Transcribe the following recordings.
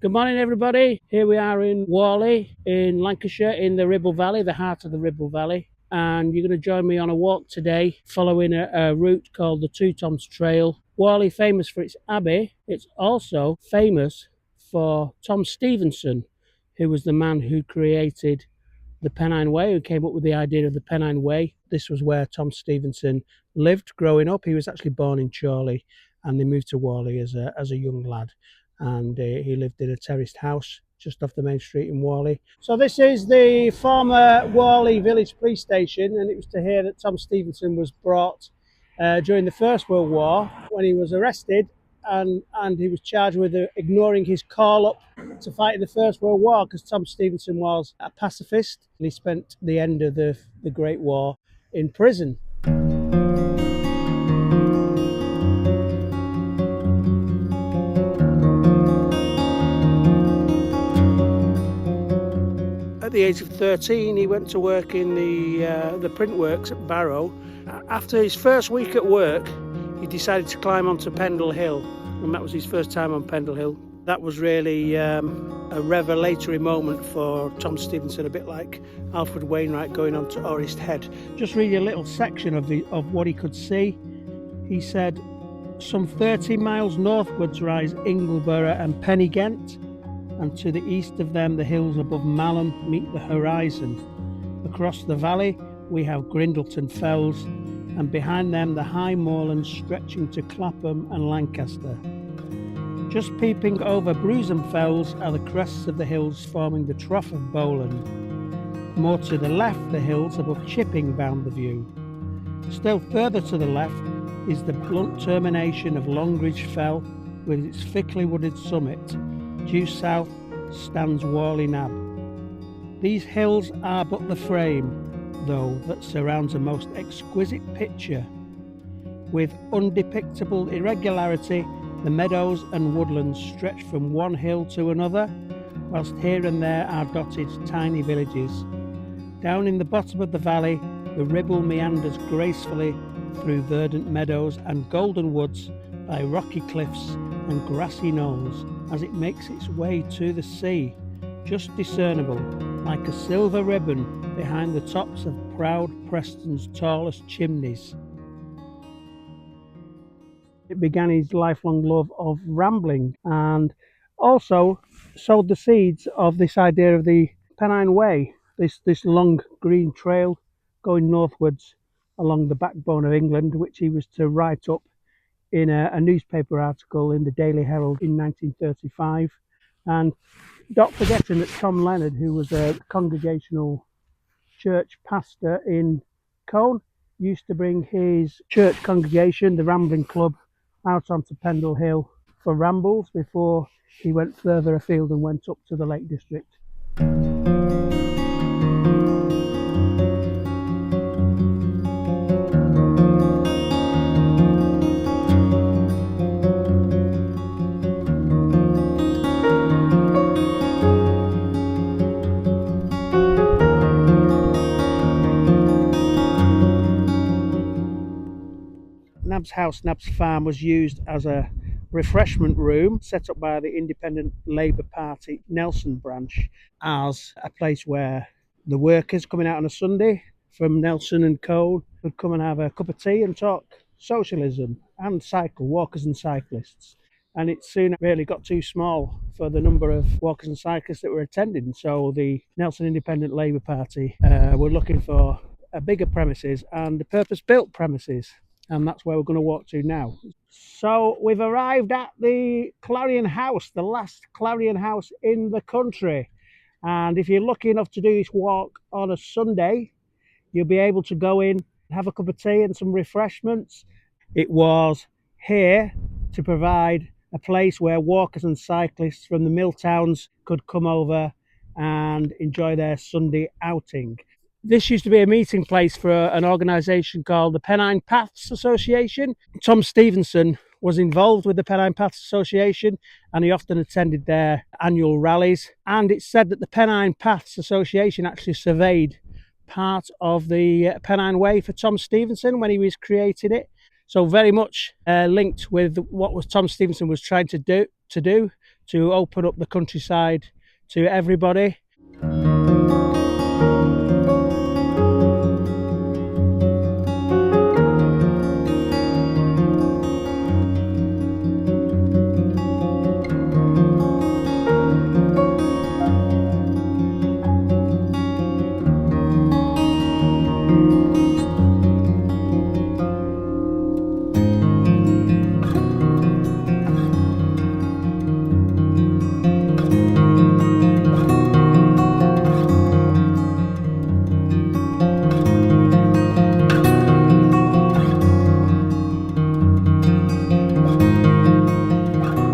Good morning, everybody. Here we are in Whalley in Lancashire, in the Ribble Valley, the heart of the Ribble Valley. And you're going to join me on a walk today following a route called the Two Toms Trail. Whalley, famous for its abbey, it's also famous for Tom Stephenson, who was the man who created the Pennine Way, who came up with the idea of the Pennine Way. This was where Tom Stephenson lived growing up. He was actually born in Chorley and they moved to Whalley as a young lad. And he lived in a terraced house just off the main street in Whalley. So this is the former Whalley Village Police Station, and it was to here that Tom Stephenson was brought during the First World War when he was arrested and he was charged with ignoring his call up to fight in the First World War, because Tom Stephenson was a pacifist and he spent the end of the Great War in prison. At the age of 13, he went to work in the print works at Barrow. After his first week at work, he decided to climb onto Pendle Hill, and that was his first time on Pendle Hill. That was really a revelatory moment for Tom Stephenson, a bit like Alfred Wainwright going on to Orist Head. Just read a little section of what he could see. He said, "Some 30 miles northwards rise Ingleborough and Pennygent, and to the east of them the hills above Malham meet the horizon. Across the valley we have Grindleton Fells, and behind them the high moorlands stretching to Clapham and Lancaster. Just peeping over Brusham Fells are the crests of the hills forming the Trough of Bowland. More to the left the hills above Chipping bound the view. Still further to the left is the blunt termination of Longridge Fell with its thickly wooded summit. Due south stands Whalley Nab. These hills are but the frame, though, that surrounds a most exquisite picture. With undepictable irregularity, the meadows and woodlands stretch from one hill to another, whilst here and there are dotted tiny villages. Down in the bottom of the valley, the Ribble meanders gracefully through verdant meadows and golden woods by rocky cliffs and grassy knolls as it makes its way to the sea, just discernible like a silver ribbon behind the tops of proud Preston's tallest chimneys." It began his lifelong love of rambling, and also sowed the seeds of this idea of the Pennine Way, this long green trail going northwards along the backbone of England, which he was to write up in a newspaper article in the Daily Herald in 1935. And not forgetting that Tom Leonard, who was a congregational church pastor in Colne, used to bring his church congregation, the Rambling Club, out onto Pendle Hill for rambles before he went further afield and went up to the Lake District. Nab's house, Nab's farm, was used as a refreshment room set up by the Independent Labour Party Nelson branch as a place where the workers coming out on a Sunday from Nelson and Colne could come and have a cup of tea and talk socialism and cycle, walkers and cyclists. And it soon really got too small for the number of walkers and cyclists that were attending, so the Nelson Independent Labour Party were looking for a bigger premises and purpose-built premises. And that's where we're going to walk to now. So we've arrived at the Clarion House, the last Clarion House in the country. And if you're lucky enough to do this walk on a Sunday, you'll be able to go in, have a cup of tea and some refreshments. It was here to provide a place where walkers and cyclists from the mill towns could come over and enjoy their Sunday outing. This used to be a meeting place for an organisation called the Pennine Paths Association. Tom Stephenson was involved with the Pennine Paths Association and he often attended their annual rallies. And it's said that the Pennine Paths Association actually surveyed part of the Pennine Way for Tom Stephenson when he was creating it. So very much linked with what was Tom Stephenson was trying to do to open up the countryside to everybody.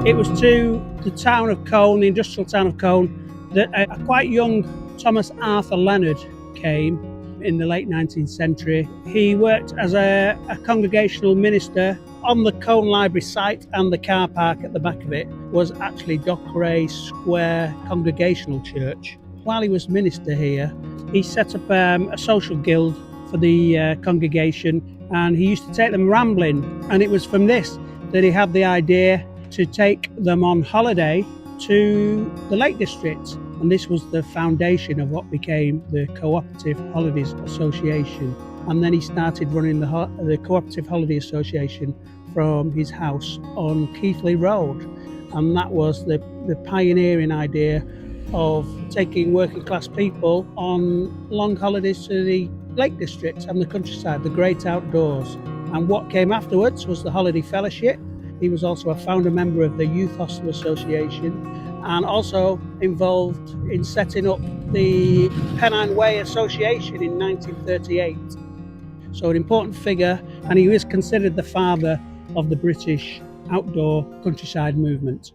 It was to the town of Colne, the industrial town of Colne, that a quite young Thomas Arthur Leonard came in the late 19th century. He worked as a congregational minister on the Colne Library site, and the car park at the back of it was actually Dockwray Square Congregational Church. While he was minister here, he set up a social guild for the congregation, and he used to take them rambling, and it was from this that he had the idea to take them on holiday to the Lake District, and this was the foundation of what became the Cooperative Holidays Association. And then he started running the Cooperative Holiday Association from his house on Keighley Road, and that was the pioneering idea of taking working class people on long holidays to the Lake District and the countryside, the great outdoors. And what came afterwards was the Holiday Fellowship. He was also a founder member of the Youth Hostel Association, and also involved in setting up the Pennine Way Association in 1938. So an important figure, and he was considered the father of the British outdoor countryside movement.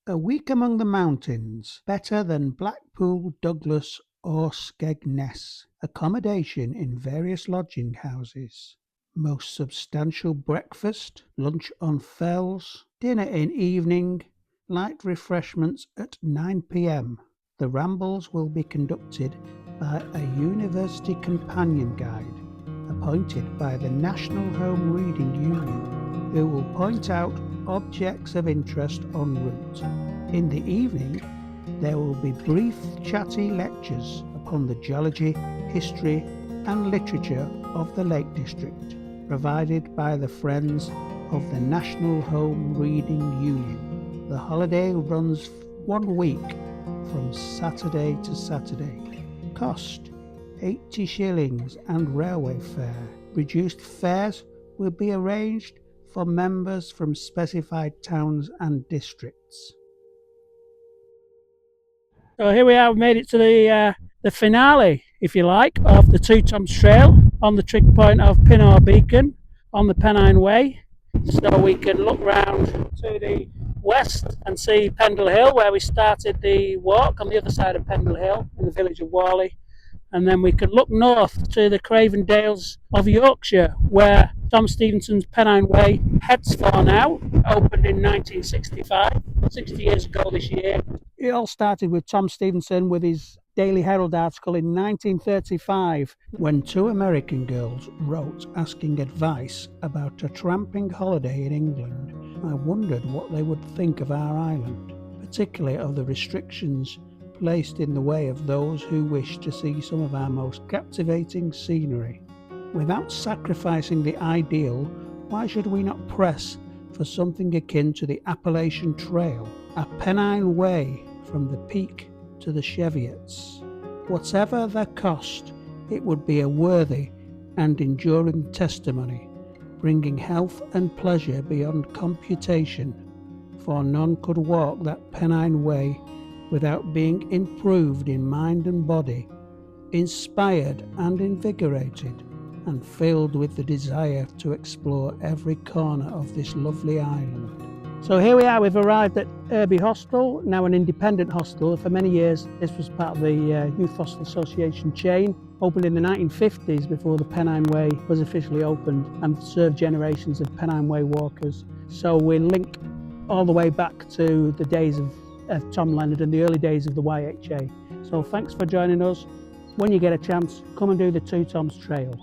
A week among the mountains, better than Blackpool, Douglas or Skegness. Accommodation in various lodging houses. Most substantial breakfast, lunch on fells, dinner in evening, light refreshments at 9 p.m. The rambles will be conducted by a university companion guide appointed by the National Home Reading Union, who will point out objects of interest en route. In the evening, there will be brief chatty lectures upon the geology, history and literature of the Lake District, provided by the Friends of the National Home Reading Union. The holiday runs 1 week from Saturday to Saturday. Cost 80 shillings and railway fare. Reduced fares will be arranged for members from specified towns and districts. So here we are, we've made it to the finale, if you like, of the Two Toms Trail on the trig point of Pinnor Beacon on the Pennine Way. So we can look round to the west and see Pendle Hill, where we started the walk on the other side of Pendle Hill in the village of Whalley. And then we could look north to the Craven Dales of Yorkshire, where Tom Stephenson's Pennine Way heads for now, opened in 1965, 60 years ago this year. It all started with Tom Stephenson with his Daily Herald article in 1935, when 2 American girls wrote asking advice about a tramping holiday in England. I wondered what they would think of our island, particularly of the restrictions placed in the way of those who wish to see some of our most captivating scenery. Without sacrificing the ideal, why should we not press for something akin to the Appalachian Trail, a Pennine Way from the Peak to the Cheviots? Whatever the cost, it would be a worthy and enduring testimony, bringing health and pleasure beyond computation, for none could walk that Pennine Way without being improved in mind and body, inspired and invigorated, and filled with the desire to explore every corner of this lovely island. So here we are, we've arrived at Irby Hostel, now an independent hostel. For many years this was part of the Youth Hostel Association chain, opened in the 1950s before the Pennine Way was officially opened, and served generations of Pennine Way walkers. So we link all the way back to the days of Tom Leonard and the early days of the YHA. So thanks for joining us. When you get a chance, come and do the Two Toms Trail.